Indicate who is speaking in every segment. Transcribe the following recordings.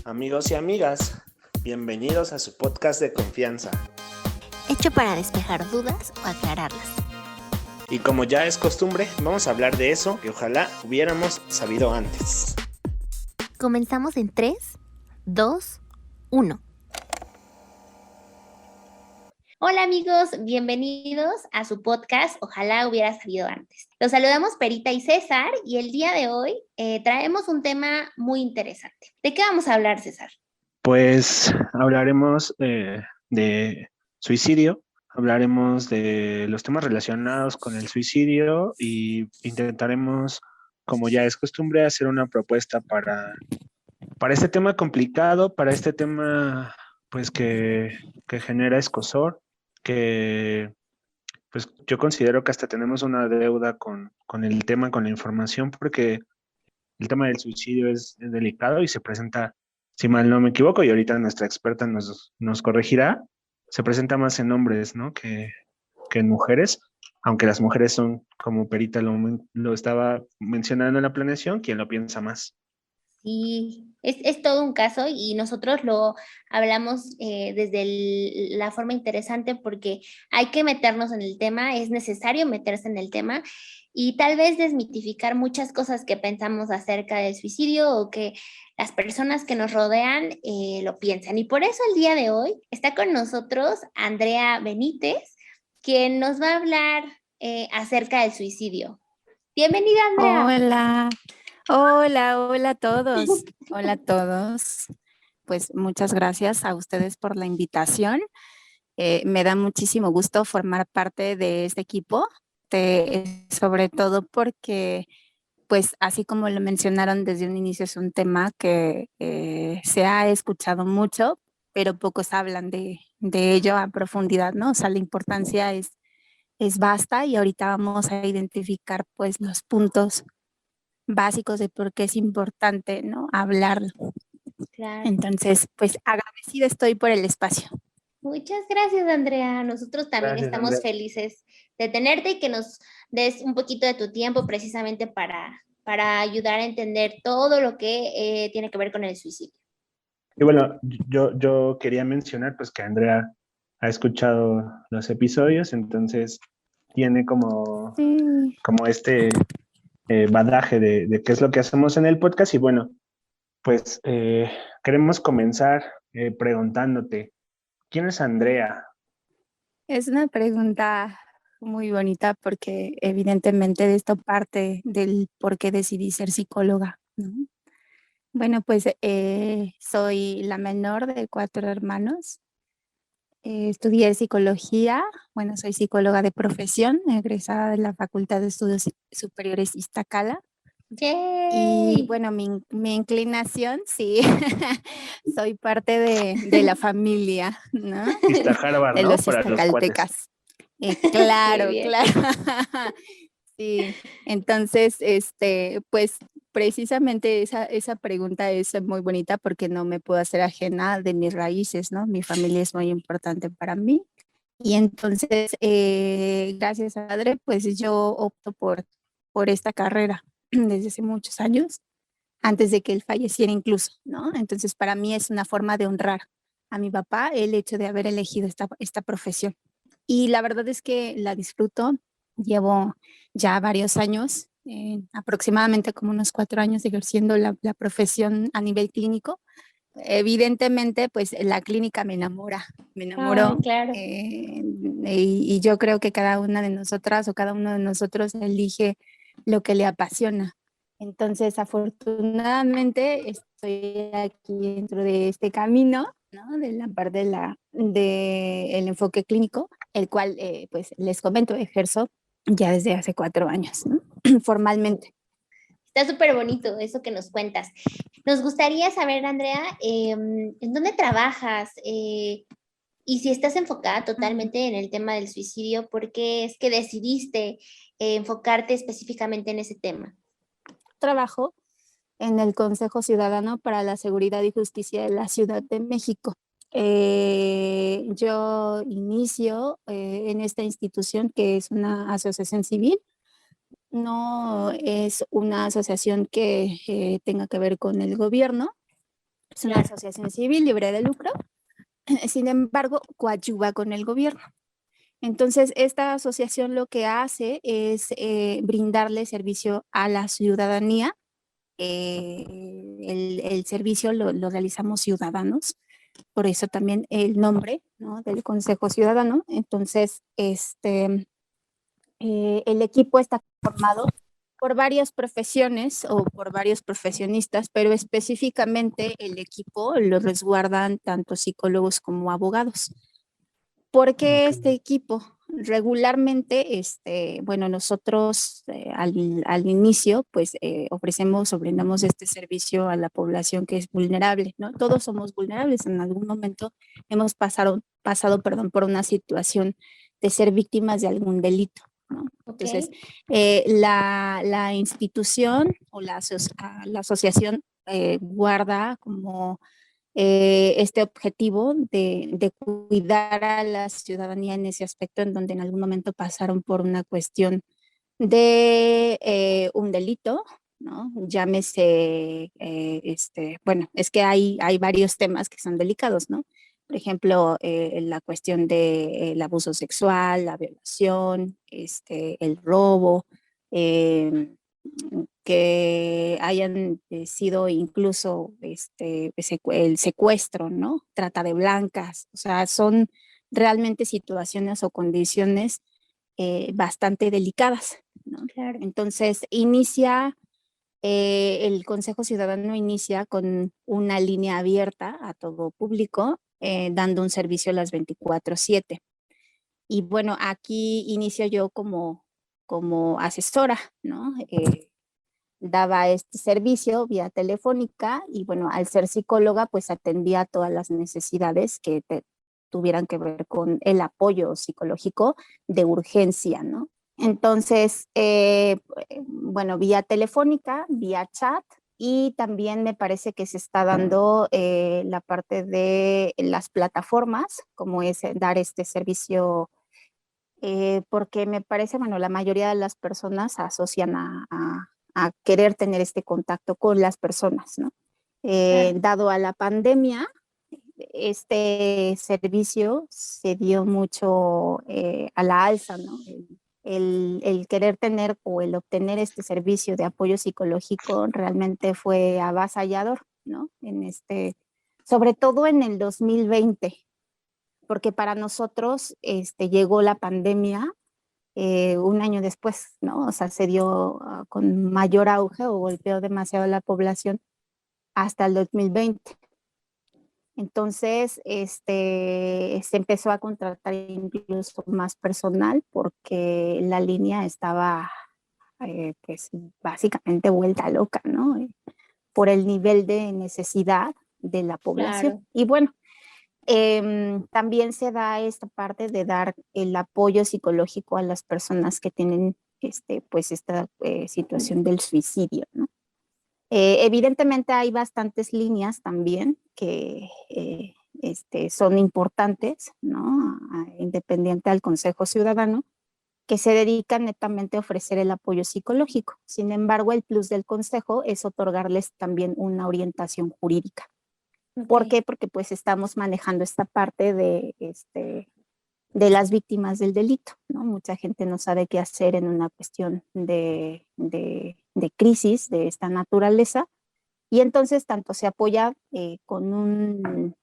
Speaker 1: Amigos y amigas, bienvenidos a su podcast de confianza.
Speaker 2: Hecho para despejar dudas o aclararlas.
Speaker 1: Y como ya es costumbre, vamos a hablar de eso que ojalá hubiéramos sabido antes.
Speaker 2: Comenzamos en 3, 2, 1. Hola amigos, bienvenidos a su podcast Ojalá hubiera sabido antes. Los saludamos Perita y César y el día de hoy traemos un tema muy interesante. ¿De qué vamos a hablar, César?
Speaker 1: Pues hablaremos de suicidio, hablaremos de los temas relacionados con el suicidio y intentaremos, como ya es costumbre, hacer una propuesta para este tema complicado, para este tema pues que genera escosor, que pues yo considero que hasta tenemos una deuda con el tema, con la información, porque el tema del suicidio es delicado y se presenta, si mal no me equivoco, y ahorita nuestra experta nos corregirá, se presenta más en hombres, ¿no? que en mujeres, aunque las mujeres son, como Perita lo estaba mencionando en la planeación, quien lo piensa más.
Speaker 2: Sí, es todo un caso y nosotros lo hablamos desde la forma interesante porque hay que meternos en el tema, es necesario meterse en el tema y tal vez desmitificar muchas cosas que pensamos acerca del suicidio o que las personas que nos rodean lo piensan. Y por eso el día de hoy está con nosotros Andrea Benítez, quien nos va a hablar acerca del suicidio. Bienvenida, Andrea.
Speaker 3: Hola a todos. Hola a todos. Pues muchas gracias a ustedes por la invitación. Me da muchísimo gusto formar parte de este equipo, sobre todo porque, pues así como lo mencionaron desde un inicio, es un tema que se ha escuchado mucho, pero pocos hablan de ello a profundidad, ¿no? O sea, la importancia es vasta y ahorita vamos a identificar pues los puntos básicos de por qué es importante, ¿no? Hablarlo.
Speaker 2: Claro.
Speaker 3: Entonces, pues agradecida estoy por el espacio.
Speaker 2: Muchas gracias, Andrea. Nosotros también
Speaker 1: Gracias,
Speaker 2: estamos
Speaker 1: Andrea.
Speaker 2: felices de tenerte y que nos des un poquito de tu tiempo precisamente para ayudar a entender todo lo que tiene que ver con el suicidio.
Speaker 1: Y bueno, yo quería mencionar pues que Andrea ha escuchado los episodios, entonces tiene
Speaker 3: Sí.
Speaker 1: como este badaje de qué es lo que hacemos en el podcast. Y bueno, pues queremos comenzar preguntándote, ¿quién es Andrea?
Speaker 3: Es una pregunta muy bonita porque evidentemente de esto parte del por qué decidí ser psicóloga, ¿no? Bueno, pues soy la menor de 4 hermanos. Estudié psicología, bueno, soy psicóloga de profesión, egresada de la Facultad de Estudios Superiores Iztacala. Y
Speaker 2: ¡Yay!
Speaker 3: bueno, mi inclinación, sí, soy parte de la familia, ¿no?
Speaker 1: Está Harvard,
Speaker 3: De
Speaker 1: ¿no?
Speaker 3: los
Speaker 1: Para los cuates.
Speaker 3: iztacaltecas.
Speaker 2: Muy
Speaker 3: Claro,
Speaker 2: bien.
Speaker 3: claro. Sí, entonces, pues precisamente esa pregunta es muy bonita porque no me puedo hacer ajena de mis raíces, ¿no? Mi familia es muy importante para mí. Y entonces, gracias a padre, pues yo opto por esta carrera desde hace muchos años, antes de que él falleciera incluso, ¿no? Entonces, para mí es una forma de honrar a mi papá el hecho de haber elegido esta profesión. Y la verdad es que la disfruto. Llevo ya varios años, aproximadamente como unos 4 años ejerciendo la profesión a nivel clínico. Evidentemente, pues la clínica me
Speaker 2: Ay,
Speaker 3: enamoró,
Speaker 2: claro.
Speaker 3: y yo creo que cada una de nosotras o cada uno de nosotros elige lo que le apasiona. Entonces, afortunadamente, estoy aquí dentro de este camino, ¿no? De la parte del enfoque clínico, el cual, pues les comento, ejerzo ya desde hace 4 años, ¿no? Formalmente.
Speaker 2: Está súper bonito eso que nos cuentas. Nos gustaría saber, Andrea, ¿en dónde trabajas? Y si estás enfocada totalmente en el tema del suicidio, ¿por qué es que decidiste enfocarte específicamente en ese tema?
Speaker 3: Trabajo en el Consejo Ciudadano para la Seguridad y Justicia de la Ciudad de México. Yo inicio en esta institución que es una asociación civil. No es una asociación que tenga que ver con el gobierno, Es una asociación civil libre de lucro, sin embargo, coadyuva con el gobierno. Entonces, esta asociación lo que hace es brindarle servicio a la ciudadanía. El servicio lo realizamos ciudadanos, por eso también el nombre, ¿no?, del Consejo Ciudadano. Entonces, el equipo está formado por varias profesiones o por varios profesionistas, pero específicamente el equipo lo resguardan tanto psicólogos como abogados. ¿Por qué este equipo? Regularmente, bueno, nosotros al inicio, pues ofrecemos o brindamos este servicio a la población que es vulnerable, ¿no? Todos somos vulnerables, en algún momento hemos pasado, perdón, por una situación de ser víctimas de algún delito, ¿no? Entonces,
Speaker 2: Ok.
Speaker 3: la institución o la asociación guarda como este objetivo de cuidar a la ciudadanía en ese aspecto, en donde en algún momento pasaron por una cuestión de un delito, ¿no? Llámese, bueno, es que hay varios temas que son delicados, ¿no? Por ejemplo, la cuestión del abuso sexual, la violación, el robo, eh, que hayan sido incluso el secuestro, ¿no? Trata de blancas, o sea, son realmente situaciones o condiciones bastante delicadas, ¿no?
Speaker 2: Claro.
Speaker 3: Entonces, el Consejo Ciudadano inicia con una línea abierta a todo público, dando un servicio a las 24/7. Y bueno, aquí inicio yo como asesora, ¿no? Daba este servicio vía telefónica y bueno, al ser psicóloga, pues atendía todas las necesidades que tuvieran que ver con el apoyo psicológico de urgencia, ¿no? Entonces, bueno, vía telefónica, vía chat y también me parece que se está dando la parte de las plataformas, como es dar este servicio, porque me parece, bueno, la mayoría de las personas asocian a querer tener este contacto con las personas, ¿no?
Speaker 2: Claro.
Speaker 3: Dado a la pandemia, este servicio se dio mucho a la alza, ¿no? El querer tener o el obtener este servicio de apoyo psicológico realmente fue avasallador, ¿no? Sobre todo en el 2020, porque para nosotros llegó la pandemia un año después, ¿no? O sea, se dio con mayor auge o golpeó demasiado a la población hasta el 2020. Entonces, se empezó a contratar incluso más personal porque la línea estaba, pues, básicamente vuelta loca, ¿no? Por el nivel de necesidad de la población.
Speaker 2: Claro.
Speaker 3: Y bueno, también se da esta parte de dar el apoyo psicológico a las personas que tienen pues esta situación del suicidio, ¿no? Evidentemente hay bastantes líneas también que son importantes, ¿no? Independiente al Consejo Ciudadano, que se dedican netamente a ofrecer el apoyo psicológico. Sin embargo, el plus del Consejo es otorgarles también una orientación jurídica. ¿Por
Speaker 2: Ok.
Speaker 3: qué? Porque pues estamos manejando esta parte de las víctimas del delito, ¿no? Mucha gente no sabe qué hacer en una cuestión de crisis de esta naturaleza y entonces tanto se apoya con un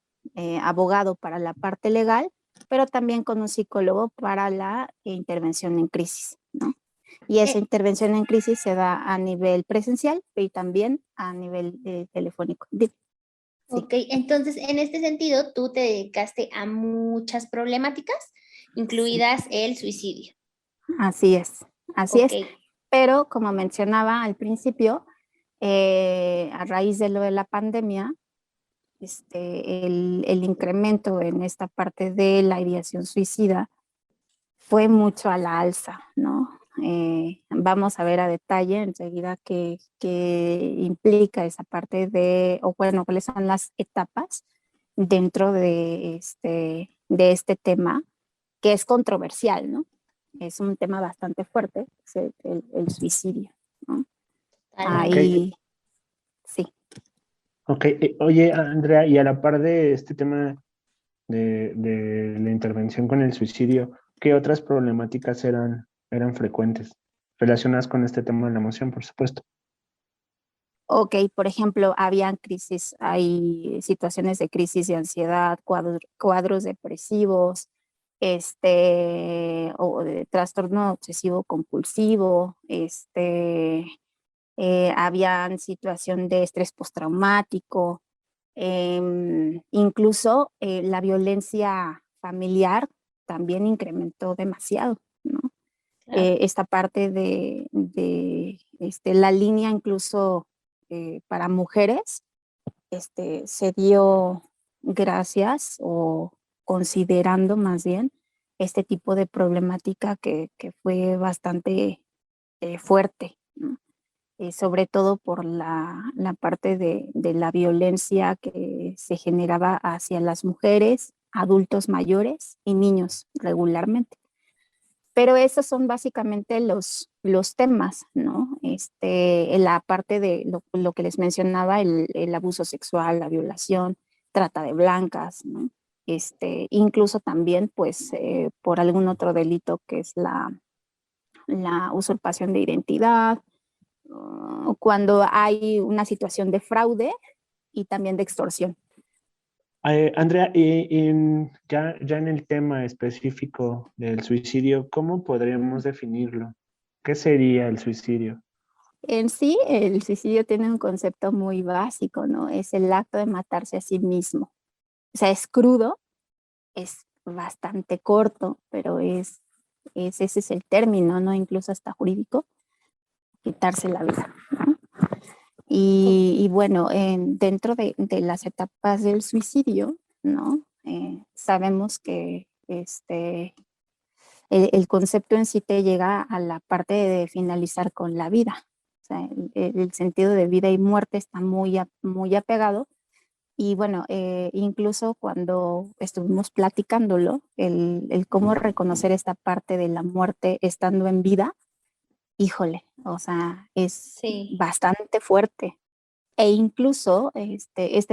Speaker 3: abogado para la parte legal, pero también con un psicólogo para la intervención en crisis, ¿no? Y esa
Speaker 2: Eh,
Speaker 3: intervención en crisis se da a nivel presencial y también a nivel telefónico. Sí.
Speaker 2: ok, entonces en este sentido, tú te dedicaste a muchas problemáticas,
Speaker 3: Sí,
Speaker 2: incluidas el suicidio.
Speaker 3: así es, así
Speaker 2: Ok.
Speaker 3: es. Pero como mencionaba al principio, a raíz de lo de la pandemia, el incremento en esta parte de la ideación suicida fue mucho a la alza, ¿no? Vamos a ver a detalle enseguida qué implica esa parte o bueno, cuáles son las etapas dentro de este tema, que es controversial, ¿no? Es un tema bastante fuerte, es el suicidio, ¿no?
Speaker 1: Ok,
Speaker 2: Totalmente.
Speaker 3: Ahí, sí.
Speaker 1: Ok, oye, Andrea, y a la par de este tema de la intervención con el suicidio, ¿qué otras problemáticas eran frecuentes relacionadas con este tema de la emoción, por supuesto?
Speaker 3: Ok, por ejemplo, habían crisis, hay situaciones de crisis de ansiedad, cuadros depresivos, o de trastorno obsesivo compulsivo, habían situación de estrés postraumático, incluso la violencia familiar también incrementó demasiado, ¿no?
Speaker 2: Claro.
Speaker 3: Esta parte la línea incluso para mujeres se dio gracias o considerando más bien este tipo de problemática que fue bastante fuerte, ¿no? Sobre todo por la parte de la violencia que se generaba hacia las mujeres, adultos mayores y niños regularmente. Pero esos son básicamente los temas, ¿no? En la parte de lo que les mencionaba, el abuso sexual, la violación, trata de blancas, ¿no? Incluso también, pues, por algún otro delito que es la usurpación de identidad, cuando hay una situación de fraude y también de extorsión.
Speaker 1: Andrea, ya en el tema específico del suicidio, ¿cómo podríamos definirlo? ¿Qué sería el suicidio?
Speaker 3: En sí, el suicidio tiene un concepto muy básico, ¿no? Es el acto de matarse a sí mismo. O sea, es crudo, es bastante corto, pero ese es el término, ¿no? Incluso hasta jurídico, quitarse la vida, ¿no? Y bueno, dentro de las etapas del suicidio, ¿no? Sabemos que el concepto en sí te llega a la parte de finalizar con la vida. O sea, el sentido de vida y muerte está muy apegado. Y bueno, incluso cuando estuvimos platicándolo, el cómo reconocer esta parte de la muerte estando en vida, híjole, o sea, es
Speaker 2: Sí.
Speaker 3: bastante fuerte. E incluso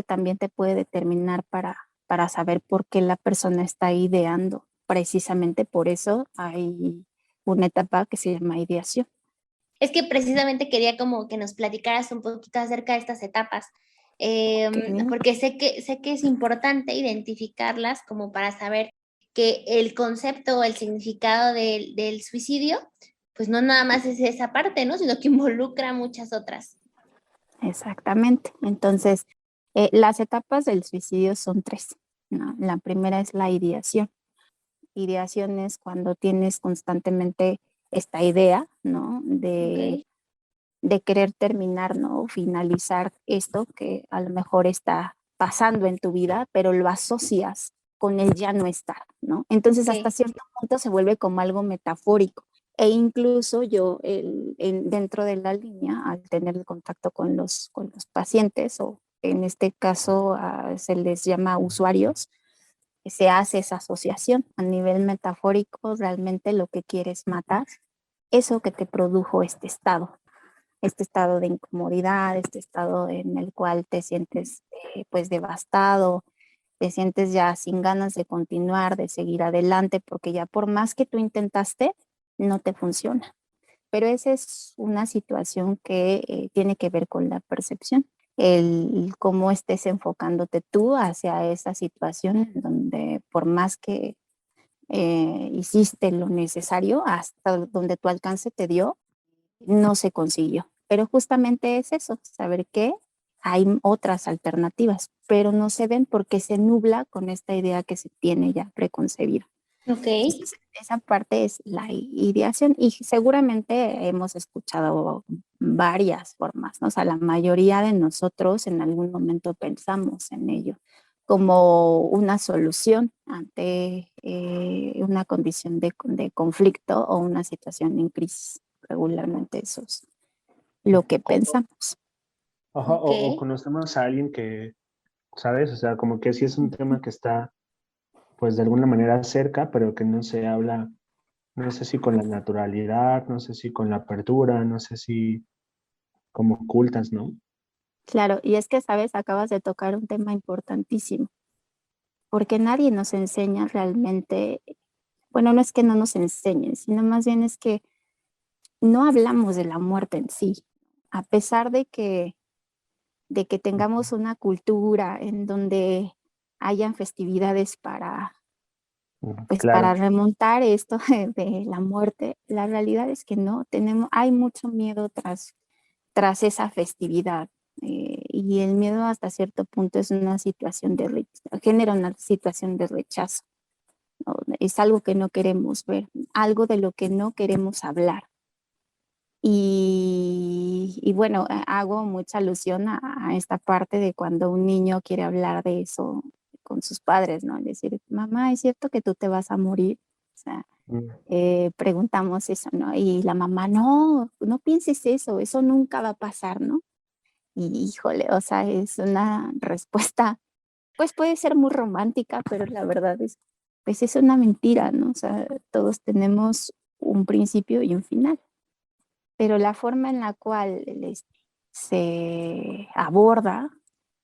Speaker 3: también te puede determinar para saber por qué la persona está ideando. Precisamente por eso hay una etapa que se llama ideación.
Speaker 2: Es que precisamente quería como que nos platicaras un poquito acerca de estas etapas,
Speaker 3: Okay.
Speaker 2: porque sé que es importante identificarlas como para saber que el concepto o el significado del suicidio, pues no nada más es esa parte, ¿no? Sino que involucra muchas otras.
Speaker 3: Exactamente. Entonces, las etapas del suicidio son tres, ¿no? La primera es la ideación. Ideación es cuando tienes constantemente esta idea, ¿no?
Speaker 2: Ok.
Speaker 3: De querer terminar, ¿no? O finalizar esto que a lo mejor está pasando en tu vida, pero lo asocias con el ya no estar, ¿no? Entonces, hasta
Speaker 2: Ok.
Speaker 3: cierto punto se vuelve como algo metafórico. E incluso yo, dentro de la línea, al tener el contacto con los pacientes, o en este caso se les llama usuarios, se hace esa asociación a nivel metafórico, realmente lo que quieres matar, eso que te produjo este estado de incomodidad, este estado en el cual te sientes pues devastado, te sientes ya sin ganas de continuar, de seguir adelante, porque ya por más que tú intentaste, no te funciona. Pero esa es una situación que tiene que ver con la percepción, el cómo estés enfocándote tú hacia esa situación en donde por más que hiciste lo necesario hasta donde tu alcance te dio, no se consiguió. Pero justamente es eso, saber que hay otras alternativas, pero no se ven porque se nubla con esta idea que se tiene ya preconcebida.
Speaker 2: Ok.
Speaker 3: Entonces, esa parte es la ideación y seguramente hemos escuchado varias formas, ¿no? O sea, la mayoría de nosotros en algún momento pensamos en ello como una solución ante una condición de conflicto o una situación en crisis. Regularmente eso es lo que
Speaker 1: O,
Speaker 3: pensamos.
Speaker 1: ajá,
Speaker 2: Ok.
Speaker 1: o conocemos a alguien que, ¿sabes? O sea, como que sí es un tema que está, pues de alguna manera cerca, pero que no se habla, no sé si con la naturalidad, no sé si con la apertura, no sé si como ocultas, ¿no?
Speaker 3: Claro, y es que, sabes, acabas de tocar un tema importantísimo, porque nadie nos enseña realmente, bueno, no es que no nos enseñen, sino más bien es que no hablamos de la muerte en sí, a pesar de que tengamos una cultura en donde hayan festividades para, pues, para
Speaker 1: Claro.
Speaker 3: remontar esto de la muerte. La realidad es que no, hay mucho miedo tras esa festividad. Y el miedo hasta cierto punto es una situación de genera una situación de rechazo, ¿no? Es algo que no queremos ver, algo de lo que no queremos hablar. Y bueno, hago mucha alusión a esta parte de cuando un niño quiere hablar de eso con sus padres, ¿no? Decir, mamá, ¿es cierto que tú te vas a morir? O sea,
Speaker 1: Mm.
Speaker 3: preguntamos eso, ¿no? Y la mamá, no, no pienses eso nunca va a pasar, ¿no? Y híjole, o sea, es una respuesta, pues puede ser muy romántica, pero la verdad es, pues es una mentira, ¿no? O sea, todos tenemos un principio y un final, pero la forma en la cual se aborda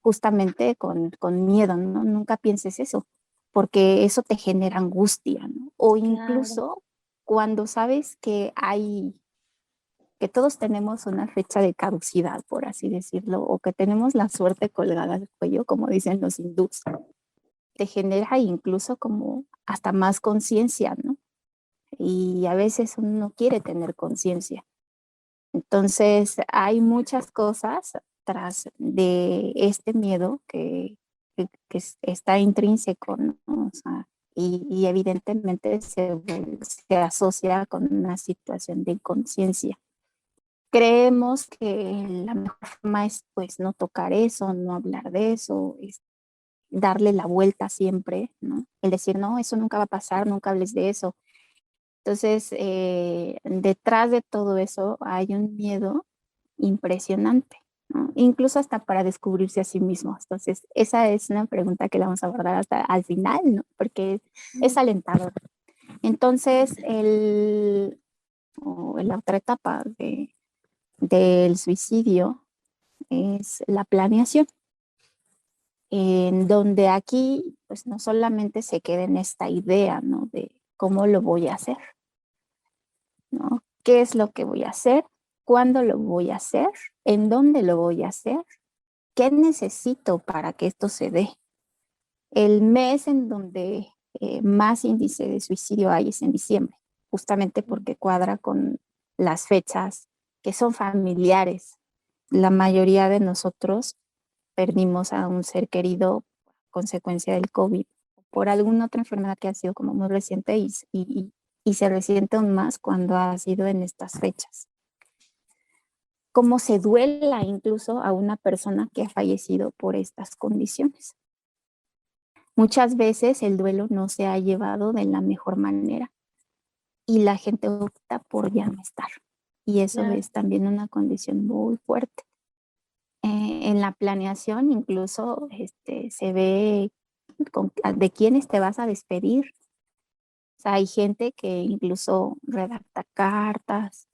Speaker 3: justamente con miedo, ¿no? Nunca pienses eso, porque eso te genera angustia, ¿no? O
Speaker 2: Claro,
Speaker 3: incluso cuando sabes que todos tenemos una fecha de caducidad, por así decirlo, o que tenemos la suerte colgada al cuello, como dicen los hindús, te genera incluso como hasta más conciencia, ¿no? Y a veces uno no quiere tener conciencia. Entonces, hay muchas cosas tras de este miedo que está intrínseco, ¿no? O sea, y evidentemente se asocia con una situación de inconsciencia. Creemos que la mejor forma es pues no tocar eso, no hablar de eso, es darle la vuelta siempre, ¿no? El decir, no, eso nunca va a pasar, nunca hables de eso. Entonces, detrás de todo eso hay un miedo impresionante, ¿no? Incluso hasta para descubrirse a sí mismo. Entonces, esa es una pregunta que la vamos a abordar hasta al final, ¿no? Porque es alentador. Entonces, la otra etapa del suicidio es la planeación, en donde aquí pues no solamente se queda en esta idea, ¿no? De cómo lo voy a hacer, ¿no? ¿Qué es lo que voy a hacer? ¿Cuándo lo voy a hacer? ¿En dónde lo voy a hacer? ¿Qué necesito para que esto se dé? El mes en donde más índice de suicidio hay es en diciembre, justamente porque cuadra con las fechas que son familiares. La mayoría de nosotros perdimos a un ser querido a consecuencia del COVID, por alguna otra enfermedad que ha sido como muy reciente y se resiente aún más cuando ha sido en estas fechas. Cómo se duela incluso a una persona que ha fallecido por estas condiciones. Muchas veces el duelo no se ha llevado de la mejor manera y la gente opta por ya no estar. Y eso
Speaker 2: claro.
Speaker 3: es también una condición muy fuerte. En la planeación incluso se ve de quiénes te vas a despedir. O sea, hay gente que incluso redacta cartas,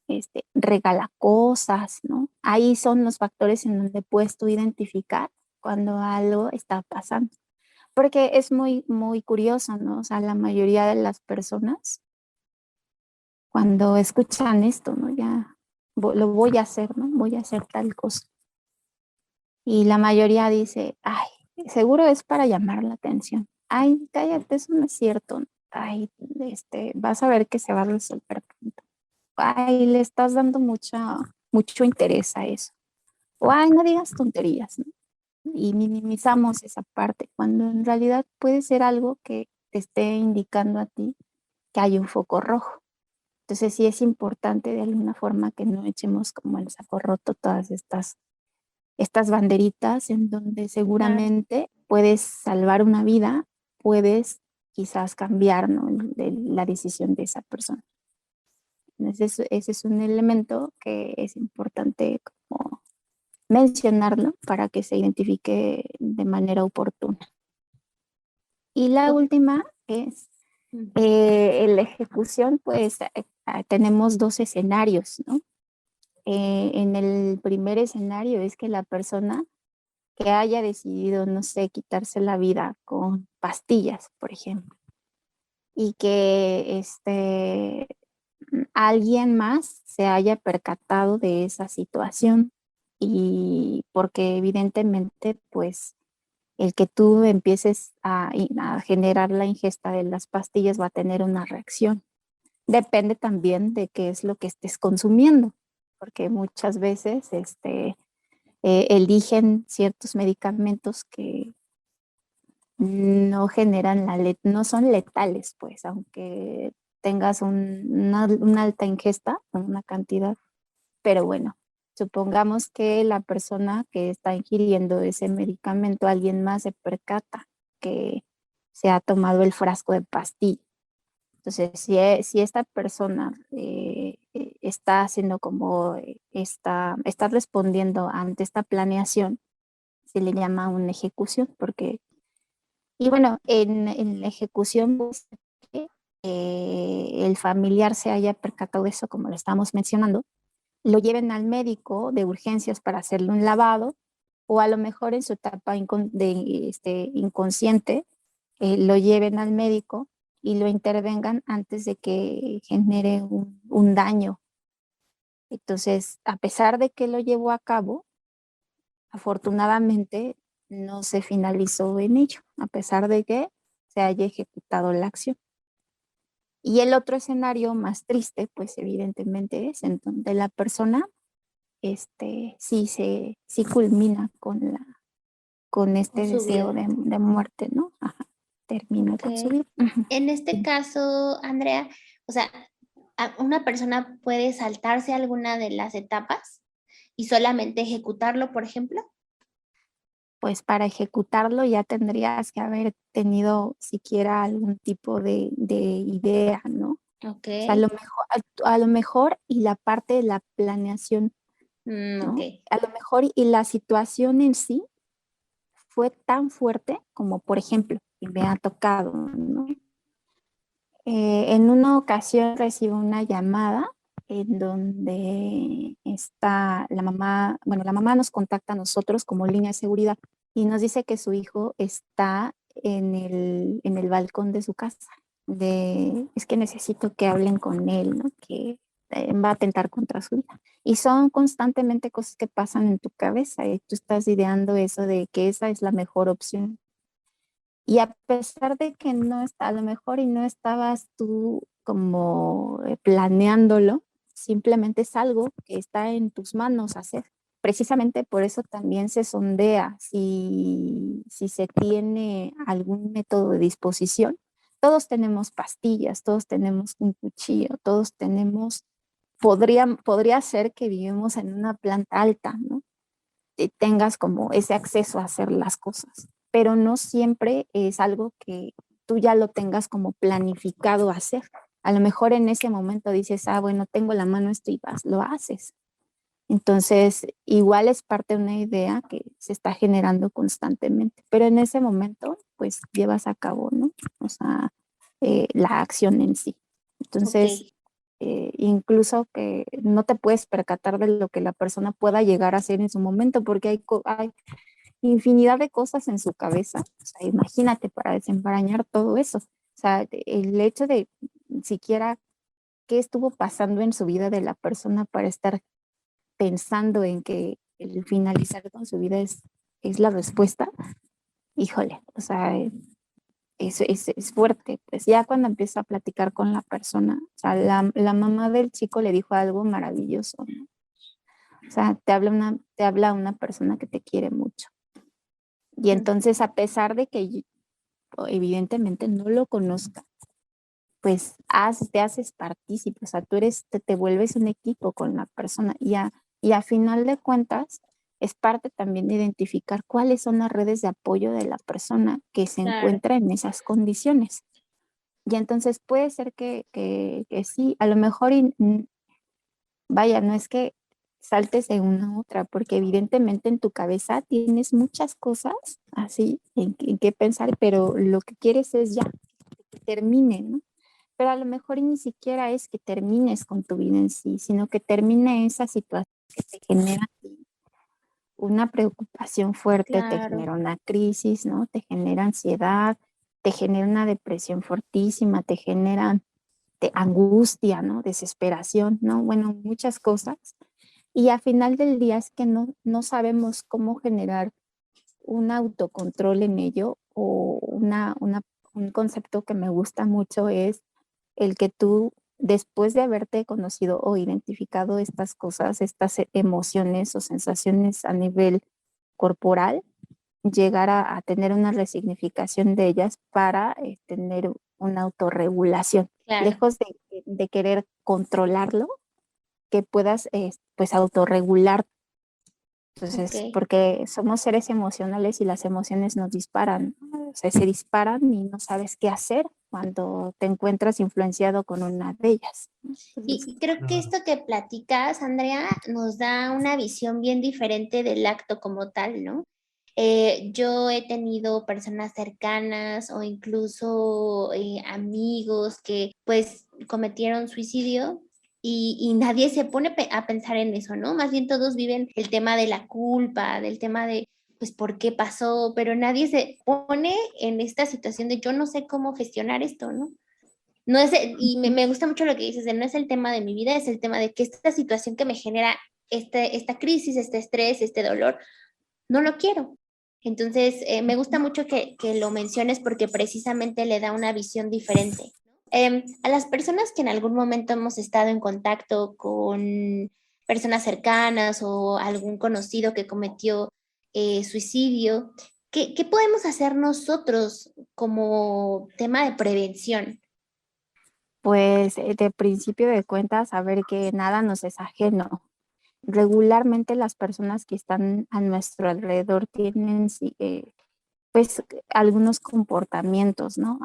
Speaker 3: regala cosas, ¿no? Ahí son los factores en donde puedes tú identificar cuando algo está pasando. Porque es muy, muy curioso, ¿no? O sea, la mayoría de las personas, cuando escuchan esto, ¿no? Ya lo voy a hacer, ¿no? Voy a hacer tal cosa. Y la mayoría dice, ay, seguro es para llamar la atención. Ay, cállate, eso no es cierto. Ay, vas a ver que se va a resolver pronto. Ay, le estás dando mucho interés a eso. O ay, no digas tonterías, ¿no? Y minimizamos esa parte, cuando en realidad puede ser algo que te esté indicando a ti que hay un foco rojo. Entonces sí es importante de alguna forma que no echemos como el saco roto todas estas banderitas en donde
Speaker 2: Claro.
Speaker 3: seguramente puedes salvar una vida, puedes quizás cambiar, ¿no? La decisión de esa persona. Ese es un elemento que es importante como mencionarlo para que se identifique de manera oportuna. Y la última es en la ejecución, pues tenemos dos escenarios, ¿no? En el primer escenario es que la persona que haya decidido, no sé, quitarse la vida con pastillas, por ejemplo, y que alguien más se haya percatado de esa situación y porque evidentemente pues el que tú empieces a generar la ingesta de las pastillas va a tener una reacción. Depende también de qué es lo que estés consumiendo, porque muchas veces eligen ciertos medicamentos que no generan no son letales, pues, aunque tengas una alta ingesta, una cantidad. Pero bueno, supongamos que la persona que está ingiriendo ese medicamento, alguien más se percata que se ha tomado el frasco de pastilla. Entonces, si esta persona está haciendo como está respondiendo ante esta planeación, se le llama una ejecución, porque, y bueno, en la ejecución, pues, el familiar se haya percatado de eso, como lo estamos mencionando, lo lleven al médico de urgencias para hacerle un lavado, o a lo mejor en su etapa inconsciente, lo lleven al médico y lo intervengan antes de que genere un daño. Entonces, a pesar de que lo llevó a cabo, afortunadamente no se finalizó en ello, a pesar de que se haya ejecutado la acción. Y el otro escenario más triste, pues evidentemente es en donde la persona sí culmina con este
Speaker 2: Con su
Speaker 3: deseo
Speaker 2: vida.
Speaker 3: de muerte, ¿no? Ajá, termina
Speaker 2: Ok.
Speaker 3: con su vida. Ujú.
Speaker 2: En este caso, Andrea, o sea, una persona puede saltarse alguna de las etapas y solamente ejecutarlo, por ejemplo.
Speaker 3: Pues para ejecutarlo ya tendrías que haber tenido siquiera algún tipo de idea, ¿no?
Speaker 2: Ok.
Speaker 3: O sea, a lo mejor y la parte de la planeación,
Speaker 2: Ok.
Speaker 3: ¿no? A lo mejor y la situación en sí fue tan fuerte como, por ejemplo, y me ha tocado, ¿no? En una ocasión recibo una llamada en donde está la mamá, bueno, la mamá nos contacta a nosotros como línea de seguridad y nos dice que su hijo está en el balcón de su casa. Es que necesito que hablen con él, ¿no? Que va a atentar contra su vida. Y son constantemente cosas que pasan en tu cabeza y tú estás ideando eso de que esa es la mejor opción. Y a pesar de que no está, a lo mejor y no estabas tú como planeándolo, simplemente es algo que está en tus manos hacer. Precisamente por eso también se sondea si se tiene algún método de disposición. Todos tenemos pastillas, todos tenemos un cuchillo, todos tenemos, podría ser que vivimos en una planta alta, ¿no? Tengas como ese acceso a hacer las cosas, pero no siempre es algo que tú ya lo tengas como planificado hacer. A lo mejor en ese momento dices, bueno, tengo la mano esto y vas, lo haces. Entonces, igual es parte de una idea que se está generando constantemente, pero en ese momento, pues llevas a cabo, ¿no? O sea, la acción en sí.
Speaker 2: Ok.
Speaker 3: Entonces, incluso que no te puedes percatar de lo que la persona pueda llegar a hacer en su momento, porque hay infinidad de cosas en su cabeza. O sea, imagínate para desenmarañar todo eso. O sea, el hecho de siquiera qué estuvo pasando en su vida de la persona para estar pensando en que el finalizar con su vida es la respuesta, híjole, o sea, es fuerte. Pues ya cuando empiezo a platicar con la persona, o sea, la mamá del chico le dijo algo maravilloso, ¿no? O sea, te habla una persona que te quiere mucho. Y entonces, a pesar de que evidentemente no lo conozca, pues te haces partícipe, o sea, te vuelves un equipo con la persona y a final de cuentas es parte también de identificar cuáles son las redes de apoyo de la persona que se
Speaker 2: Claro.
Speaker 3: encuentra en esas condiciones. Y entonces puede ser que sí, a lo mejor, vaya, no es que saltes de una a otra, porque evidentemente en tu cabeza tienes muchas cosas así en qué pensar, pero lo que quieres es ya que termine, ¿no? Pero a lo mejor ni siquiera es que termines con tu vida en sí, sino que termine esa situación que te genera una preocupación fuerte te
Speaker 2: Claro.
Speaker 3: genera una crisis, ¿no? Te genera ansiedad, te genera una depresión fortísima, te genera angustia, ¿no? Desesperación, ¿no? Bueno, muchas cosas. Y al final del día es que no sabemos cómo generar un autocontrol en ello o un concepto que me gusta mucho es el que tú, después de haberte conocido o identificado estas cosas, estas emociones o sensaciones a nivel corporal, llegar a tener una resignificación de ellas para tener una autorregulación,
Speaker 2: Claro.
Speaker 3: lejos de querer controlarlo, que puedas pues autorregular. Entonces,
Speaker 2: Ok.
Speaker 3: porque somos seres emocionales y las emociones nos disparan, ¿no? O sea, se disparan y no sabes qué hacer cuando te encuentras influenciado con una de ellas, ¿no? Entonces,
Speaker 2: Y creo que esto que platicas, Andrea, nos da una visión bien diferente del acto como tal, ¿no? Yo he tenido personas cercanas o incluso amigos que pues cometieron suicidio y nadie se pone a pensar en eso, ¿no? Más bien todos viven el tema de la culpa, del tema de pues por qué pasó, pero nadie se pone en esta situación de yo no sé cómo gestionar esto, ¿no? No es, y me gusta mucho lo que dices, de no es el tema de mi vida, es el tema de que esta situación que me genera esta crisis, este estrés, este dolor, no lo quiero. Entonces, me gusta mucho que lo menciones porque precisamente le da una visión diferente. A las personas que en algún momento hemos estado en contacto con personas cercanas o algún conocido que cometió suicidio, ¿qué podemos hacer nosotros como tema de prevención?
Speaker 3: pues de principio de cuentas, saber que nada nos es ajeno. Regularmente las personas que están a nuestro alrededor tienen sí, pues algunos comportamientos, ¿no?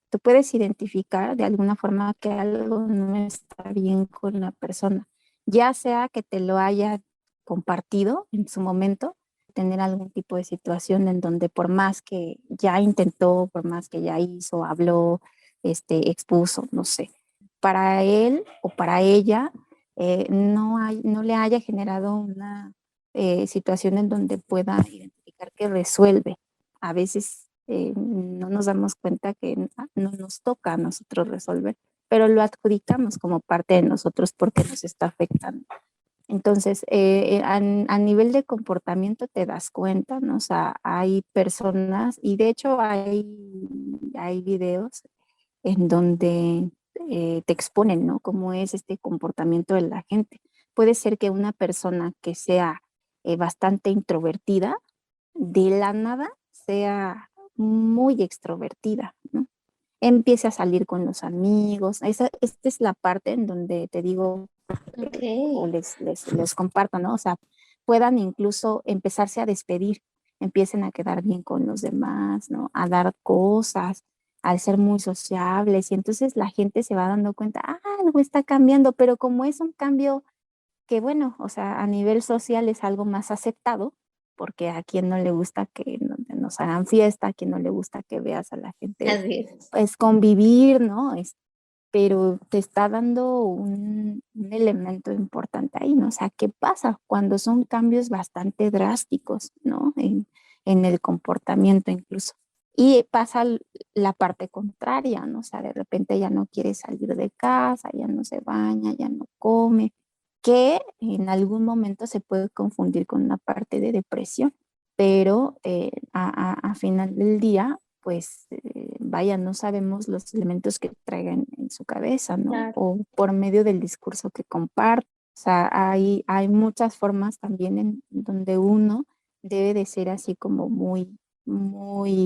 Speaker 3: Tú puedes identificar de alguna forma que algo no está bien con la persona, ya sea que te lo haya compartido en su momento, tener algún tipo de situación en donde por más que ya intentó, por más que ya hizo, habló, expuso, no sé, para él o para ella no le haya generado una situación en donde pueda identificar que resuelve. A veces no nos damos cuenta que no nos toca a nosotros resolver, pero lo adjudicamos como parte de nosotros porque nos está afectando. Entonces, a nivel de comportamiento te das cuenta, ¿no? O sea, hay personas, y de hecho hay videos en donde te exponen, ¿no? Cómo es este comportamiento de la gente. Puede ser que una persona que sea bastante introvertida, de la nada sea muy extrovertida, ¿no? Empiece a salir con los amigos. Esta es la parte en donde te digo
Speaker 2: Ok.
Speaker 3: o les comparto, ¿no? O sea, puedan incluso empezarse a despedir, empiecen a quedar bien con los demás, ¿no? A dar cosas, al ser muy sociables y entonces la gente se va dando cuenta, ah, algo está cambiando, pero como es un cambio que bueno, o sea, a nivel social es algo más aceptado, porque a quien no le gusta que nos hagan fiesta, a quien no le gusta que veas a la gente,
Speaker 2: Así es.
Speaker 3: pues convivir, ¿no? Pero te está dando un elemento importante ahí, ¿no? O sea, ¿qué pasa cuando son cambios bastante drásticos, ¿no? En el comportamiento incluso. Y pasa la parte contraria, ¿no? O sea, de repente ya no quiere salir de casa, ya no se baña, ya no come, que en algún momento se puede confundir con una parte de depresión, pero a final del día, pues vaya, no sabemos los elementos que traigan en su cabeza, ¿no?
Speaker 2: Claro.
Speaker 3: O por medio del discurso que comparte. O sea, hay muchas formas también en donde uno debe de ser así como muy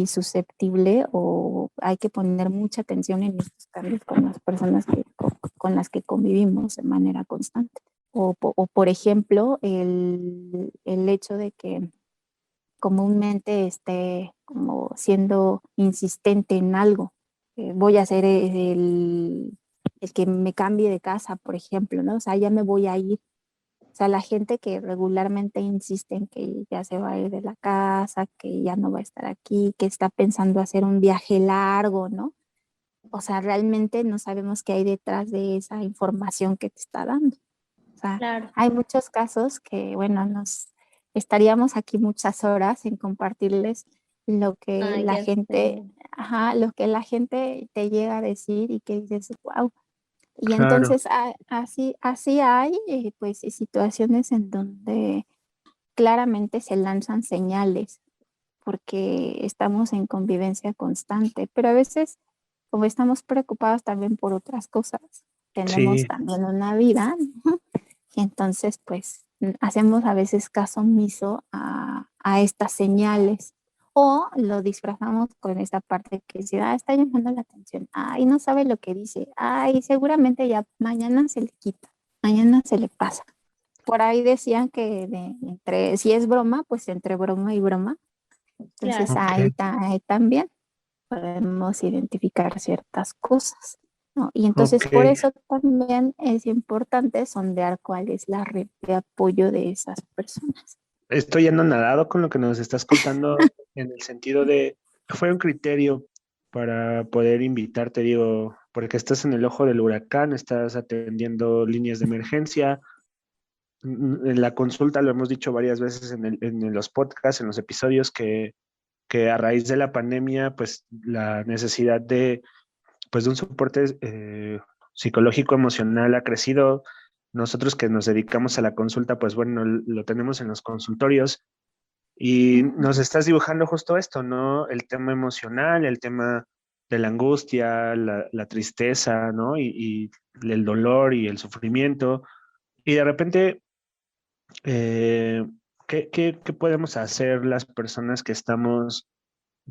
Speaker 3: susceptible o hay que poner mucha atención en estos cambios con las personas con las que convivimos de manera constante. O por ejemplo, el hecho de que comúnmente esté como siendo insistente en algo. Voy a hacer el que me cambie de casa, por ejemplo, ¿no? O sea, ya me voy a ir. O sea, la gente que regularmente insiste en que ya se va a ir de la casa, que ya no va a estar aquí, que está pensando hacer un viaje largo, ¿no? O sea, realmente no sabemos qué hay detrás de esa información que te está dando. O sea,
Speaker 2: Claro.
Speaker 3: hay muchos casos que, bueno, estaríamos aquí muchas horas en compartirles lo que
Speaker 2: Ay,
Speaker 3: la
Speaker 2: ya
Speaker 3: gente,
Speaker 2: sé.
Speaker 3: ajá, lo que la gente te llega a decir y que dices, wow. Y
Speaker 1: Claro,
Speaker 3: entonces así hay pues situaciones en donde claramente se lanzan señales porque estamos en convivencia constante, pero a veces como estamos preocupados también por otras cosas, tenemos
Speaker 1: sí,
Speaker 3: también una vida, ¿no? Y entonces pues hacemos a veces caso omiso a estas señales o lo disfrazamos con esta parte que dice, ah, está llamando la atención, ay, no sabe lo que dice, ay, seguramente ya mañana se le quita, mañana se le pasa. Por ahí decían que si es broma, pues entre broma y broma, entonces
Speaker 2: Claro.
Speaker 1: ok,
Speaker 3: ahí también podemos identificar ciertas cosas, ¿no? Y entonces
Speaker 1: ok.
Speaker 3: por eso también es importante sondear cuál es la red de apoyo de esas personas.
Speaker 1: Estoy anonadado con lo que nos estás contando en el sentido de, fue un criterio para poder invitarte, digo, porque estás en el ojo del huracán, estás atendiendo líneas de emergencia. En la consulta lo hemos dicho varias veces en los podcasts, en los episodios, que a raíz de la pandemia, pues la necesidad pues, de un soporte psicológico emocional ha crecido. Nosotros que nos dedicamos a la consulta, pues bueno, lo tenemos en los consultorios y
Speaker 3: Ujú.
Speaker 1: nos estás dibujando justo esto, ¿no? El tema emocional, el tema de la angustia, la tristeza, ¿no? Y el dolor y el sufrimiento. Y de repente, eh, ¿qué podemos hacer las personas que estamos,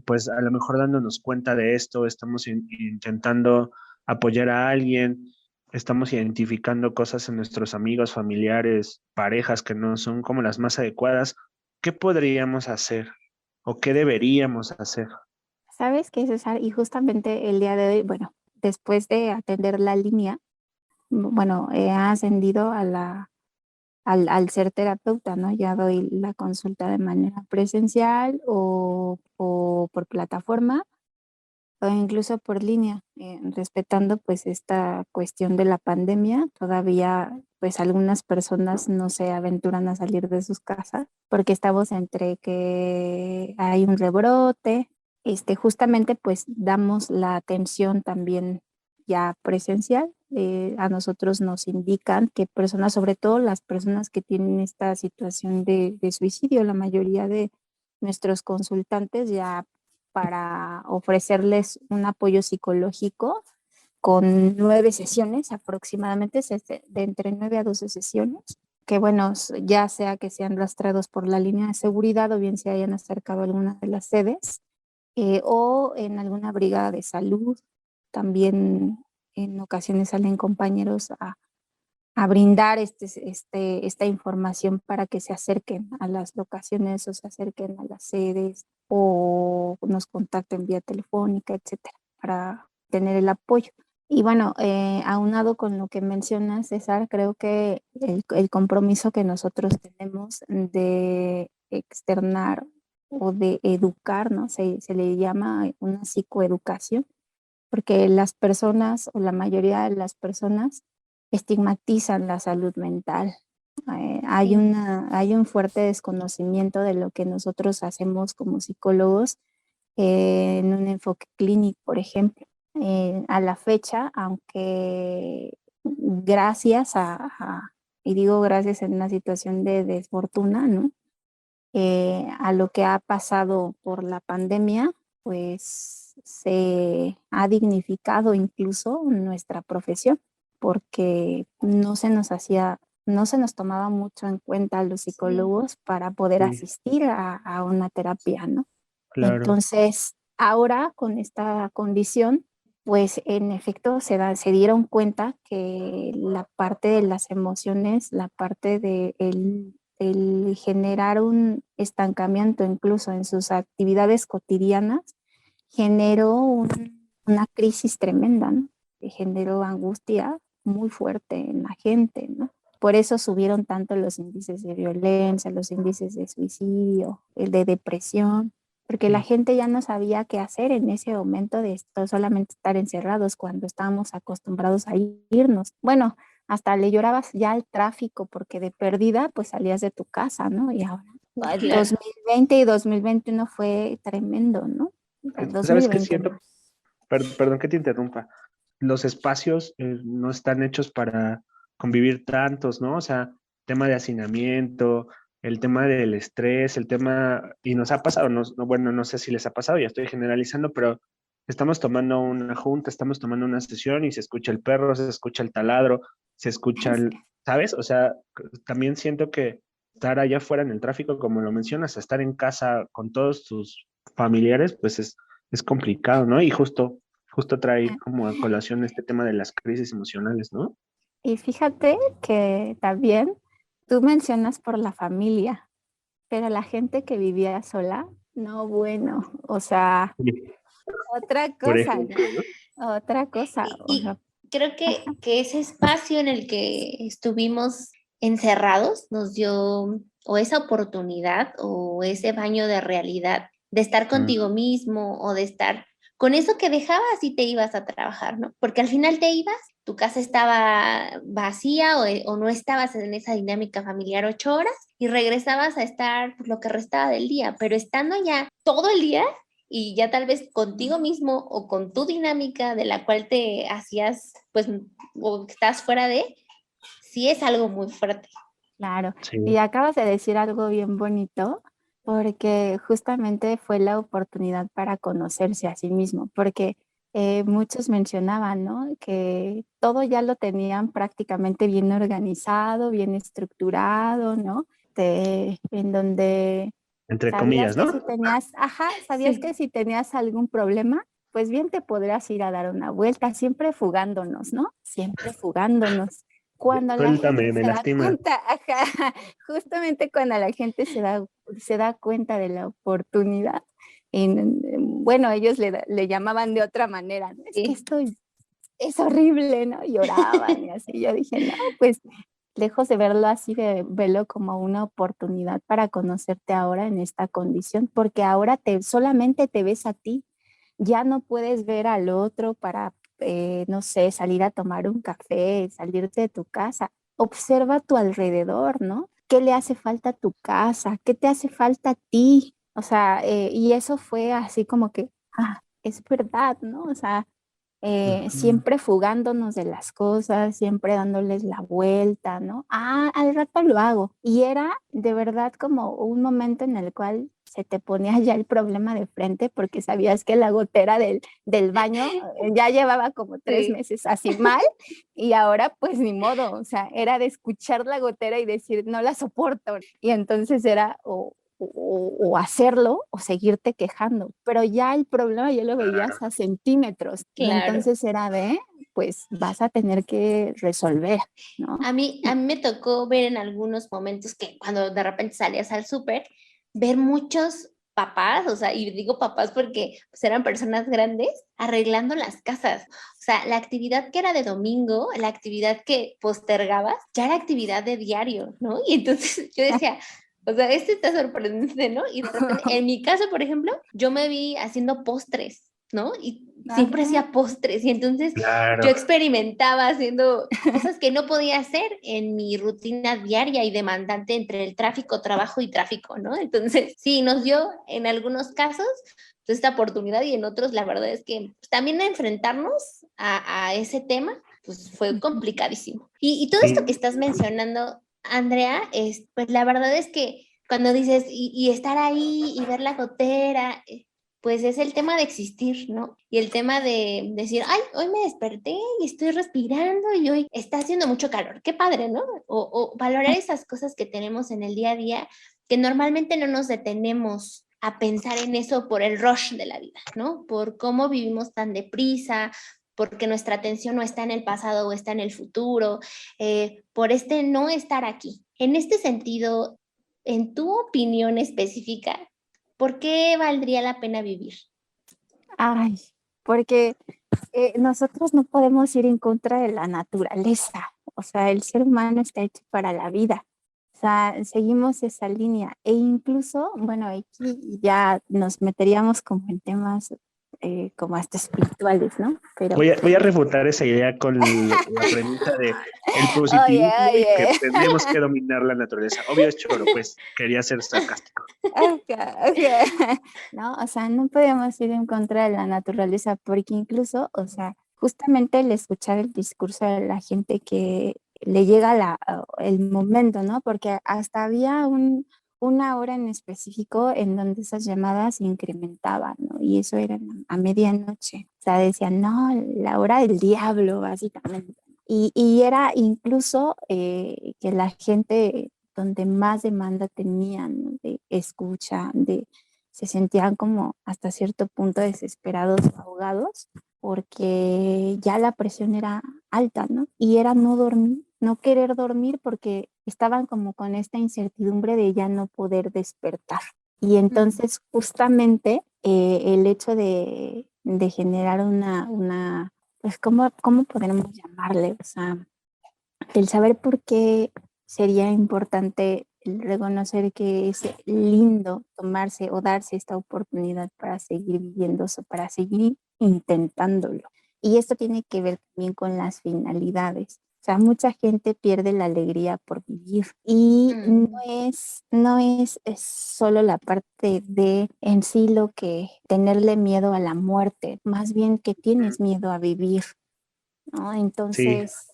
Speaker 1: pues a lo mejor dándonos cuenta de esto, estamos intentando apoyar a alguien, estamos identificando cosas en nuestros amigos, familiares, parejas que no son como las más adecuadas? ¿Qué podríamos hacer o qué deberíamos hacer?
Speaker 3: ¿Sabes qué, César? Y justamente el día de hoy, bueno, después de atender la línea, bueno, he ascendido al ser terapeuta, ¿no? Ya doy la consulta de manera presencial o por plataforma o incluso por línea, respetando pues esta cuestión de la pandemia. Todavía pues algunas personas no se aventuran a salir de sus casas porque estamos entre que hay un rebrote, justamente pues damos la atención también ya presencial. A nosotros nos indican que personas, sobre todo las personas que tienen esta situación de suicidio, la mayoría de nuestros consultantes ya para ofrecerles un apoyo psicológico con 9 sesiones aproximadamente, de entre 9 a 12 sesiones, que bueno, ya sea que sean rastreados por la línea de seguridad o bien se hayan acercado a alguna de las sedes o en alguna brigada de salud. También en ocasiones salen compañeros a brindar esta información para que se acerquen a las locaciones o se acerquen a las sedes o nos contacten vía telefónica, etcétera, para tener el apoyo. Y bueno, aunado con lo que mencionas, César, creo que el compromiso que nosotros tenemos de externar o de educar, ¿no? Se le llama una psicoeducación, porque las personas o la mayoría de las personas estigmatizan la salud mental.
Speaker 2: Sí.
Speaker 3: Hay un fuerte desconocimiento de lo que nosotros hacemos como psicólogos en un enfoque clínico, por ejemplo. A la fecha, aunque gracias y digo gracias en una situación de desfortuna, ¿no? A lo que ha pasado por la pandemia, pues se ha dignificado incluso nuestra profesión, porque no se nos tomaba mucho en cuenta a los
Speaker 2: Sí.
Speaker 3: psicólogos para poder
Speaker 1: Sí,
Speaker 3: asistir a una terapia, ¿no?
Speaker 1: claro,
Speaker 3: Entonces, ahora con esta condición, pues en efecto se dieron cuenta que la parte de las emociones, la parte de el generar un estancamiento incluso en sus actividades cotidianas, generó una crisis tremenda, ¿no? Que generó angustia muy fuerte en la gente, ¿no? Por eso subieron tanto los índices de violencia, los índices de suicidio, el de depresión, porque la
Speaker 1: sí,
Speaker 3: gente ya no sabía qué hacer en ese momento de esto, solamente estar encerrados cuando estábamos acostumbrados a irnos. Bueno, hasta le llorabas ya al tráfico porque de perdida pues salías de tu casa, ¿no? Y ahora
Speaker 2: Claro.
Speaker 3: 2020 y 2021 fue tremendo, ¿no? El
Speaker 1: ¿Sabes qué
Speaker 3: 2020
Speaker 1: siento?
Speaker 3: más.
Speaker 1: Perdón que te interrumpa. Los espacios no están hechos para convivir tantos, ¿no? O sea, tema de hacinamiento, el tema del estrés, el tema, y nos ha pasado, bueno, no sé si les ha pasado, ya estoy generalizando, pero estamos tomando una junta, estamos tomando una sesión y se escucha el perro, se escucha el taladro, se escucha ¿sabes? O sea, también siento que estar allá afuera en el tráfico, como lo mencionas, estar en casa con todos tus familiares, pues es complicado, ¿no? Y justo trae como a colación este tema de las crisis emocionales, ¿no?
Speaker 3: Y fíjate que también tú mencionas por la familia, pero la gente que vivía sola, no, bueno, o sea,
Speaker 1: Sí.
Speaker 3: otra
Speaker 1: Por
Speaker 3: cosa,
Speaker 1: ejemplo, ¿no?
Speaker 3: ¿no? Otra cosa, o sea,
Speaker 2: Y creo
Speaker 3: ajá,
Speaker 2: que ese espacio en el que estuvimos encerrados nos dio o esa oportunidad o ese baño de realidad de estar contigo
Speaker 1: Mm,
Speaker 2: mismo o de estar con eso que dejabas y te ibas a trabajar, ¿no? Porque al final te ibas, tu casa estaba vacía o no estabas en esa dinámica familiar 8 horas y regresabas a estar pues, lo que restaba del día, pero estando ya todo el día y ya tal vez contigo mismo o con tu dinámica de la cual te hacías, pues, o estás fuera de, sí es algo muy fuerte.
Speaker 3: claro.
Speaker 1: sí,
Speaker 3: Y acabas de decir algo bien bonito, porque justamente fue la oportunidad para conocerse a sí mismo, porque muchos mencionaban, ¿no? Que todo ya lo tenían prácticamente bien organizado, bien estructurado, ¿no? En donde
Speaker 1: entre
Speaker 3: sabías
Speaker 1: comillas,
Speaker 3: que si
Speaker 1: ¿no?
Speaker 3: tenías, ajá, sabías que
Speaker 2: Sí.
Speaker 3: si tenías algún problema, pues bien te podrías ir a dar una vuelta, siempre fugándonos, ¿no? Siempre fugándonos. Cuando la gente
Speaker 1: Suéltame, me
Speaker 3: se da
Speaker 1: lastima.
Speaker 3: cuenta, ajá, justamente cuando la gente se da cuenta de la oportunidad, bueno, ellos le llamaban de otra manera, ¿no? Es que
Speaker 2: Sí.
Speaker 3: esto es horrible, ¿no? Lloraban y así. Yo dije, no, pues lejos de verlo así, de verlo como una oportunidad para conocerte ahora en esta condición, porque ahora solamente te ves a ti, ya no puedes ver al otro para, no sé, salir a tomar un café, salirte de tu casa. Observa a tu alrededor, ¿no? ¿Qué le hace falta a tu casa? ¿Qué te hace falta a ti? O sea, y eso fue así como que, es verdad, ¿no? O sea,
Speaker 1: Ujú.
Speaker 3: siempre fugándonos de las cosas, siempre dándoles la vuelta, ¿no? Al rato lo hago. Y era de verdad como un momento en el cual se te ponía ya el problema de frente porque sabías que la gotera del baño ya llevaba como 3 meses así mal y ahora pues ni modo, o sea, era de escuchar la gotera y decir, no la soporto. Y entonces era o hacerlo o seguirte quejando, pero ya el problema ya lo veías a centímetros y
Speaker 2: Claro.
Speaker 3: entonces era de, pues vas a tener que resolver, ¿no?
Speaker 2: A mí me tocó ver en algunos momentos que cuando de repente salías al súper, ver muchos papás, o sea, y digo papás porque pues, eran personas grandes, arreglando las casas. O sea, la actividad que era de domingo, la actividad que postergabas, ya era actividad de diario, ¿no? Y entonces yo decía, o sea, esto está sorprendente, ¿no? Y de repente, en mi caso, por ejemplo, yo me vi haciendo postres, ¿no? Y siempre
Speaker 3: Ajá,
Speaker 2: hacía postres y entonces yo
Speaker 1: Claro,
Speaker 2: experimentaba haciendo cosas que no podía hacer en mi rutina diaria y demandante entre el tráfico, trabajo y tráfico, ¿no? Entonces, sí, nos dio en algunos casos pues, esta oportunidad y en otros la verdad es que pues, también enfrentarnos a ese tema pues fue complicadísimo. Y todo esto que
Speaker 1: sí,
Speaker 2: estás mencionando, Andrea, pues la verdad es que cuando dices y estar ahí y ver la gotera, pues es el tema de existir, ¿no? Y el tema de decir, ay, hoy me desperté y estoy respirando y hoy está haciendo mucho calor, qué padre, ¿no? O valorar esas cosas que tenemos en el día a día, que normalmente no nos detenemos a pensar en eso por el rush de la vida, ¿no? Por cómo vivimos tan deprisa, porque nuestra atención no está en el pasado o está en el futuro, por este no estar aquí. En este sentido, en tu opinión específica, ¿por qué valdría la pena vivir?
Speaker 3: ay, porque nosotros no podemos ir en contra de la naturaleza, o sea, el ser humano está hecho para la vida, o sea, seguimos esa línea e incluso, bueno, aquí ya nos meteríamos como en temas como hasta espirituales, ¿no? Pero
Speaker 1: Voy a refutar esa idea con la premisa de el
Speaker 3: oye,
Speaker 1: positivismo y que
Speaker 3: oye.
Speaker 1: tenemos que dominar la naturaleza. Obvio es choro, pues quería ser sarcástico.
Speaker 3: No, o sea, no podemos ir en contra de la naturaleza porque incluso, o sea, justamente el escuchar el discurso de la gente que le llega el momento, ¿no? Porque hasta había una hora en específico en donde esas llamadas se incrementaban, ¿no? Y eso era a medianoche. O sea, decían, no, la hora del diablo, básicamente. Y era incluso que la gente donde más demanda tenían, ¿no? De escucha, se sentían como hasta cierto punto desesperados, ahogados, porque ya la presión era alta, ¿no? Y era no dormir, no querer dormir porque estaban como con esta incertidumbre de ya no poder despertar. Y entonces justamente el hecho de generar pues, ¿cómo podemos llamarle? O sea, el saber por qué sería importante el reconocer que es lindo tomarse o darse esta oportunidad para seguir viviendo eso, para seguir intentándolo. Y esto tiene que ver también con las finalidades. O sea, mucha gente pierde la alegría por vivir y no es solo la parte de en sí lo que tenerle miedo a la muerte, más bien que tienes miedo a vivir, ¿no?
Speaker 1: Sí,
Speaker 3: Entonces,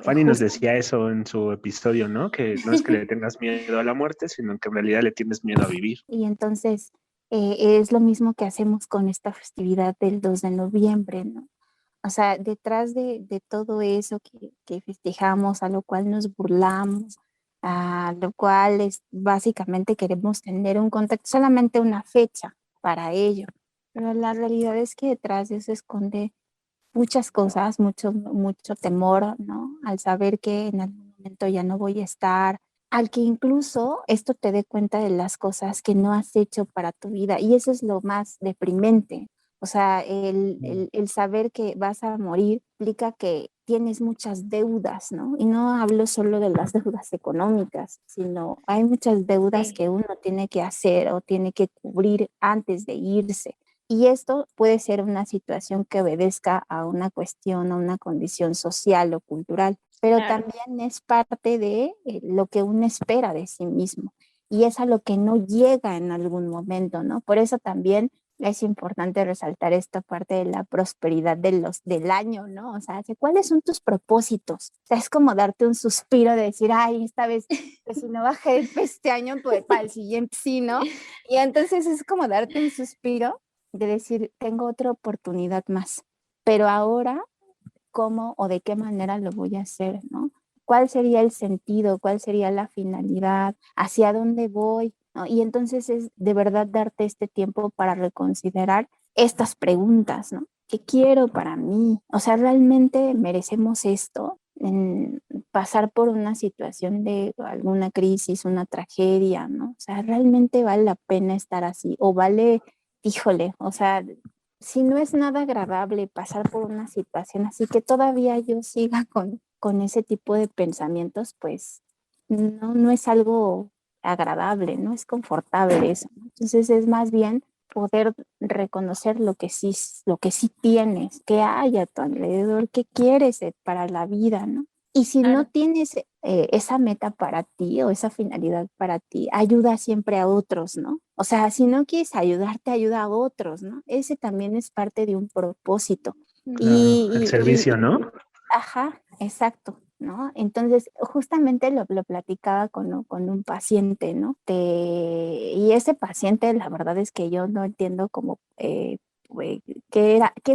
Speaker 1: Fanny nos
Speaker 3: justo,
Speaker 1: decía eso en su episodio, ¿no? Que no es que le tengas miedo a la muerte, sino que en realidad le tienes miedo a vivir.
Speaker 3: y entonces es lo mismo que hacemos con esta festividad del 2 de noviembre, ¿no? O sea, detrás de todo eso que festejamos, a lo cual nos burlamos, a lo cual básicamente queremos tener un contacto, solamente una fecha para ello. Pero la realidad es que detrás de eso esconde muchas cosas, mucho temor, ¿no? Al saber que en algún momento ya no voy a estar, al que incluso esto te dé cuenta de las cosas que no has hecho para tu vida. Y eso es lo más deprimente. O sea, el saber que vas a morir implica que tienes muchas deudas, ¿no? Y no hablo solo de las deudas económicas, sino hay muchas deudas
Speaker 2: Sí,
Speaker 3: que uno tiene que hacer o tiene que cubrir antes de irse. Y esto puede ser una situación que obedezca a una cuestión, a una condición social o cultural, pero
Speaker 2: claro.
Speaker 3: también es parte de lo que uno espera de sí mismo. Y es a lo que no llega en algún momento, ¿no? Por eso también es importante resaltar esta parte de la prosperidad del año, ¿no? O sea, ¿cuáles son tus propósitos? O sea, es como darte un suspiro de decir, ay, esta vez, pues si no bajé este año, pues para el siguiente sí, ¿no? Y entonces es como darte un suspiro de decir, tengo otra oportunidad más, pero ahora, ¿cómo o de qué manera lo voy a hacer, no? ¿Cuál sería el sentido? ¿Cuál sería la finalidad? ¿Hacia dónde voy? ¿No? Y entonces es de verdad darte este tiempo para reconsiderar estas preguntas, ¿no? ¿Qué quiero para mí? O sea, ¿realmente merecemos esto? En pasar por una situación de alguna crisis, una tragedia, ¿no? O sea, ¿realmente vale la pena estar así? ¿O vale, híjole, o sea, si no es nada agradable pasar por una situación así que todavía yo siga con ese tipo de pensamientos, pues no es algo agradable, no es confortable eso, ¿no? Entonces es más bien poder reconocer lo que sí tienes, qué hay a tu alrededor, qué quieres para la vida, ¿no? Y si no
Speaker 2: Claro.
Speaker 3: tienes esa meta para ti o esa finalidad para ti, ayuda siempre a otros, ¿no? O sea, si no quieres ayudarte, ayuda a otros, ¿no? Ese también es parte de un propósito.
Speaker 1: Claro, el servicio,
Speaker 3: Y
Speaker 1: ¿no?
Speaker 3: ajá, exacto, ¿no? Entonces, justamente lo platicaba con un paciente, ¿no? Y ese paciente, la verdad es que yo no entiendo cómo qué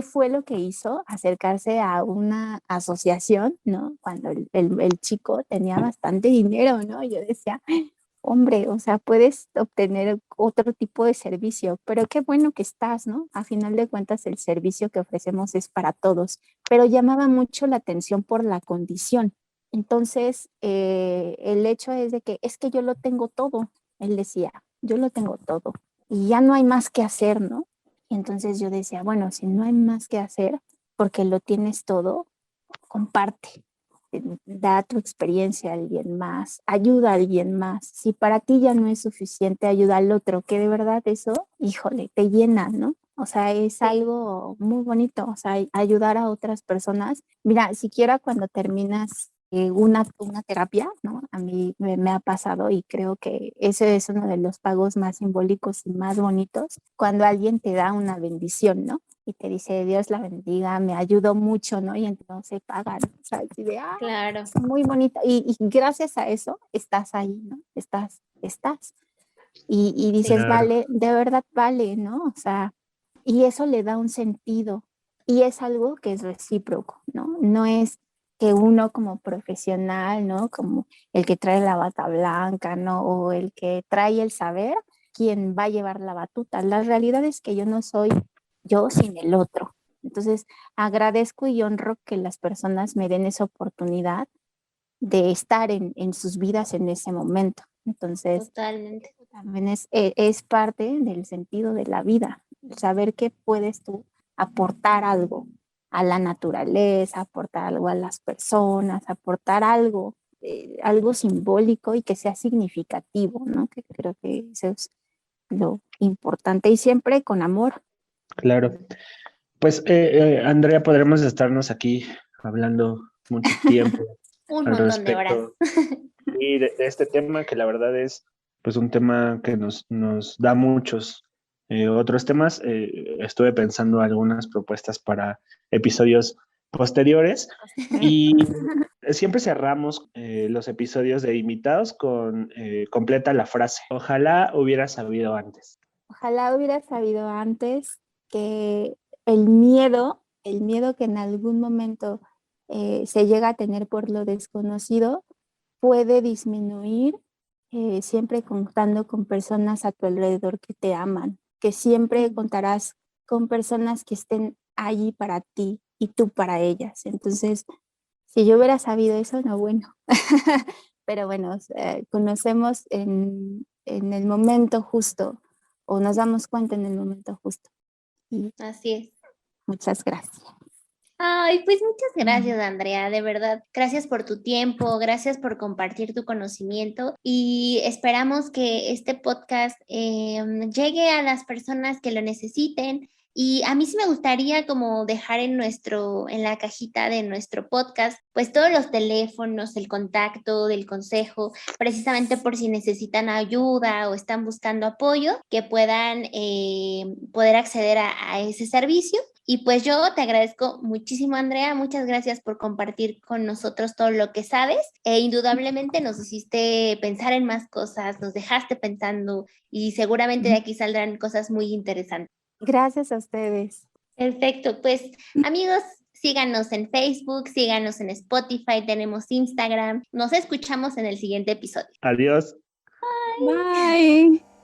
Speaker 3: fue lo que hizo acercarse a una asociación, ¿no? Cuando el chico tenía bastante dinero, ¿no? Yo decía, hombre, o sea, puedes obtener otro tipo de servicio, pero qué bueno que estás, ¿no? A final de cuentas, el servicio que ofrecemos es para todos, pero llamaba mucho la atención por la condición. Entonces, el hecho es de que es que yo lo tengo todo, él decía, yo lo tengo todo y ya no hay más que hacer, ¿no? Y entonces yo decía, bueno, si no hay más que hacer, porque lo tienes todo, comparte, da tu experiencia a alguien más, ayuda a alguien más. Si para ti ya no es suficiente, ayuda al otro, que de verdad eso, híjole, te llena, ¿no? O sea, es algo muy bonito, o sea, ayudar a otras personas. Mira, siquiera cuando terminas una terapia, ¿no? A mí me ha pasado y creo que ese es uno de los pagos más simbólicos y más bonitos, cuando alguien te da una bendición, ¿no? Y te dice, Dios la bendiga, me ayudó mucho, ¿no? Y entonces pagan, o sea, así de,
Speaker 2: Claro,
Speaker 3: es muy bonito. Y gracias a eso estás ahí, ¿no? Estás. Y dices,
Speaker 2: sí,
Speaker 1: Claro.
Speaker 3: vale, de verdad vale, ¿no? O sea, y eso le da un sentido y es algo que es recíproco, ¿no? No es que uno como profesional, ¿no? Como el que trae la bata blanca, ¿no? O el que trae el saber, quien va a llevar la batuta. La realidad es que yo no soy yo sin el otro. Entonces, agradezco y honro que las personas me den esa oportunidad de estar en sus vidas en ese momento. Entonces,
Speaker 2: totalmente.
Speaker 3: también es parte del sentido de la vida, saber que puedes tú aportar algo a la naturaleza, aportar algo a las personas, aportar algo, algo simbólico y que sea significativo, ¿no? Que creo que eso es lo importante y siempre con amor.
Speaker 1: Claro. Pues, Andrea, podremos estarnos aquí hablando mucho tiempo
Speaker 2: Un
Speaker 1: al
Speaker 2: montón de horas.
Speaker 1: respecto y de este tema que la verdad es pues un tema que nos da muchos otros temas. Estuve pensando algunas propuestas para episodios posteriores y siempre cerramos los episodios de invitados con completa la frase. Ojalá hubiera sabido antes.
Speaker 3: Ojalá hubiera sabido antes que el miedo que en algún momento se llega a tener por lo desconocido, puede disminuir siempre contando con personas a tu alrededor que te aman, que siempre contarás con personas que estén allí para ti y tú para ellas. Entonces, si yo hubiera sabido eso, no, bueno. Pero bueno, o sea, conocemos en el momento justo o nos damos cuenta en el momento justo. Y
Speaker 2: Así es.
Speaker 3: muchas gracias.
Speaker 2: Ay, pues muchas gracias, Andrea, de verdad. Gracias por tu tiempo, gracias por compartir tu conocimiento y esperamos que este podcast llegue a las personas que lo necesiten. Y a mí sí me gustaría como dejar en la cajita de nuestro podcast, pues todos los teléfonos, el contacto del consejo, precisamente por si necesitan ayuda o están buscando apoyo, que puedan poder acceder a ese servicio. Y pues yo te agradezco muchísimo, Andrea. Muchas gracias por compartir con nosotros todo lo que sabes. E indudablemente nos hiciste pensar en más cosas, nos dejaste pensando y seguramente de aquí saldrán cosas muy interesantes.
Speaker 3: Gracias a ustedes.
Speaker 2: Perfecto, pues amigos, síganos en Facebook, síganos en Spotify, tenemos Instagram. Nos escuchamos en el siguiente episodio.
Speaker 1: Adiós.
Speaker 3: Bye.